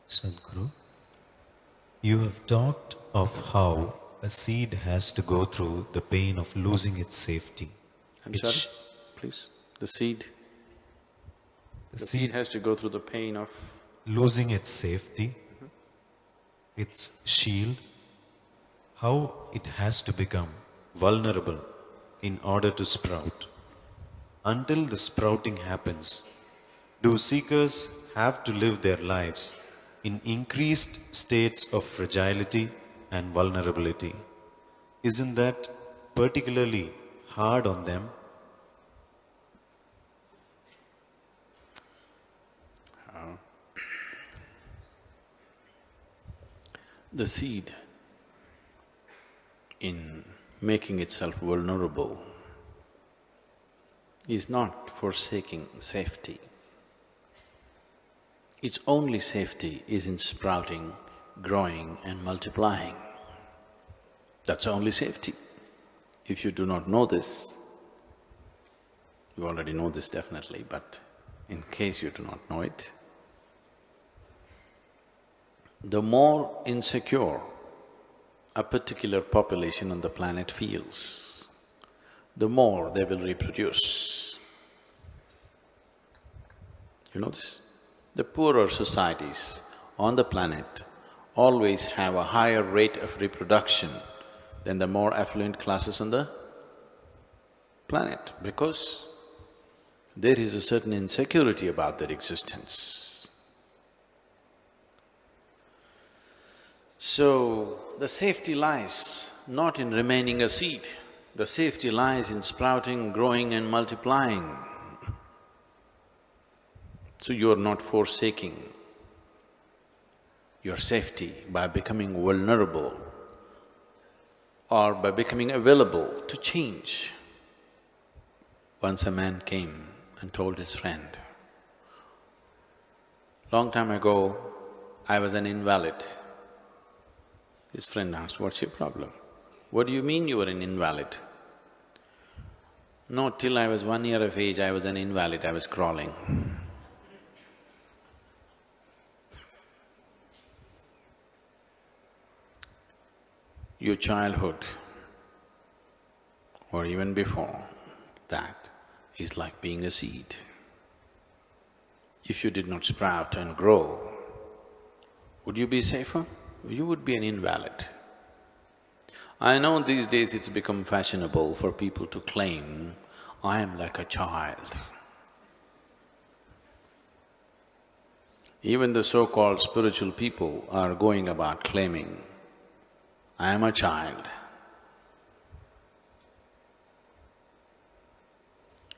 Sadhguru, you have talked of how a seed has to go through the pain of losing its safety. I'm sorry, Its, please. The seed. the The seed seed has to go through the pain of… losing its safety, its shield, how it has to become vulnerable in order to sprout. Until the sprouting happens, do seekers have to live their lives in increased states of fragility and vulnerability? Isn't that particularly hard on them? The seed, in making itself vulnerable, is not forsaking safety. Its only safety is in sprouting, growing and multiplying. That's only safety. If you do not know this, you already know this definitely, but in case you do not know it, the more insecure a particular population on the planet feels, the more they will reproduce. You know this? The poorer societies on the planet always have a higher rate of reproduction than the more affluent classes on the planet, because there is a certain insecurity about their existence. So, the safety lies not in remaining a seed, the safety lies in sprouting, growing and multiplying. So you are not forsaking your safety by becoming vulnerable or by becoming available to change. Once a man came and told his friend, "Long time ago, I was an invalid." His friend asked, "What's your problem?" "What do you mean you were an invalid?" "No, till I was 1 year of age, I was an invalid, I was crawling." Your childhood or even before that is like being a seed. If you did not sprout and grow, would you be safer? You would be an invalid. I know these days it's become fashionable for people to claim, "I am like a child." Even the so-called spiritual people are going about claiming, "I am a child."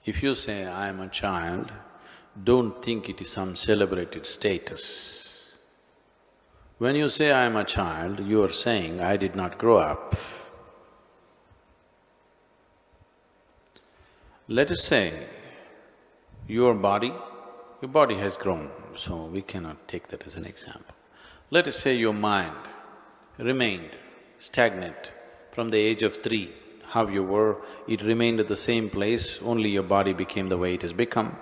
If you say, "I am a child," don't think it is some celebrated status. When you say, "I am a child," you are saying, "I did not grow up." Let us say, your body has grown, so we cannot take that as an example. Let us say your mind remained stagnant from the age of 3, how you were, it remained at the same place, only your body became the way it has become.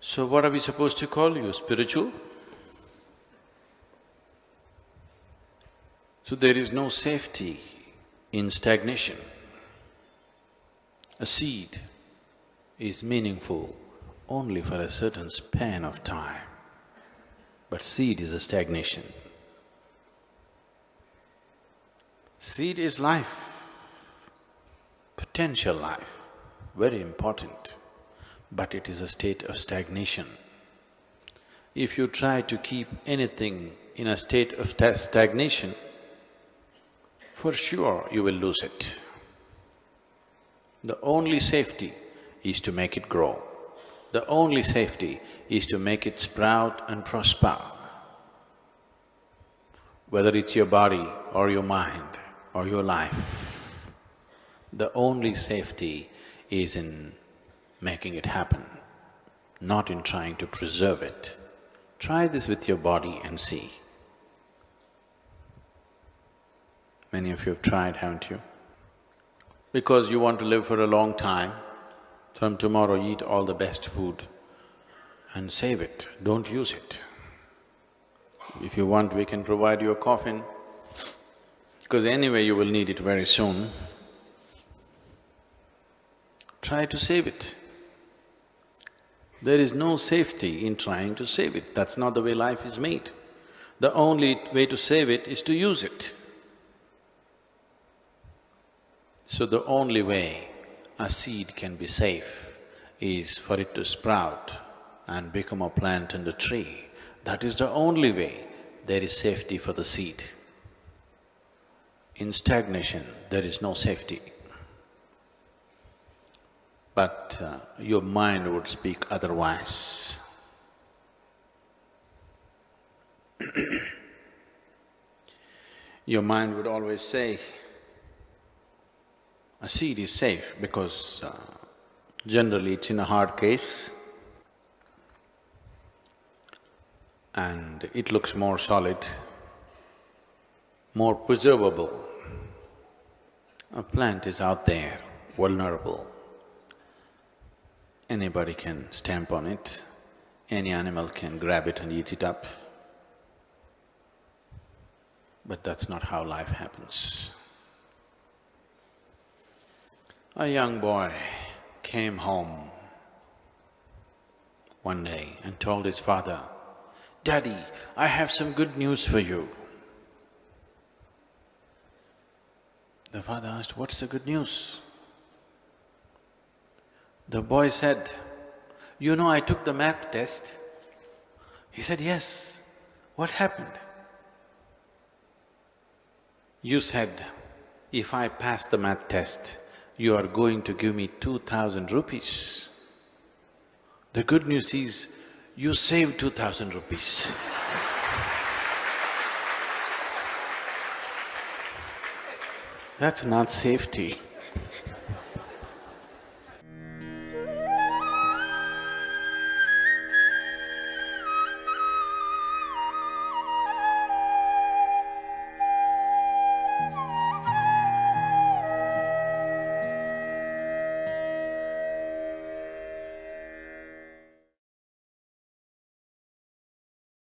So what are we supposed to call you, spiritual? So there is no safety in stagnation. A seed is meaningful only for a certain span of time, but seed is a stagnation. Seed is life, potential life, very important, but it is a state of stagnation. If you try to keep anything in a state of stagnation, for sure you will lose it. The only safety is to make it grow. The only safety is to make it sprout and prosper. Whether it's your body or your mind or your life, the only safety is in making it happen, not in trying to preserve it. Try this with your body and see. Many of you have tried, haven't you? Because you want to live for a long time, from tomorrow eat all the best food and save it, don't use it. If you want, we can provide you a coffin, because anyway you will need it very soon. Try to save it. There is no safety in trying to save it, that's not the way life is made. The only way to save it is to use it. So the only way a seed can be safe is for it to sprout and become a plant and a tree. That is the only way there is safety for the seed. In stagnation, there is no safety. But your mind would speak otherwise. Your mind would always say, a seed is safe because generally it's in a hard case and it looks more solid, more preservable. A plant is out there, vulnerable. Anybody can stamp on it, any animal can grab it and eat it up. But that's not how life happens. A young boy came home one day and told his father, "Daddy, I have some good news for you." The father asked, "What's the good news?" The boy said, "You know, I took the math test." He said, "Yes, what happened?" "You said, if I pass the math test, you are going to give me 2,000 rupees. The good news is, you saved 2,000 rupees. That's not safety.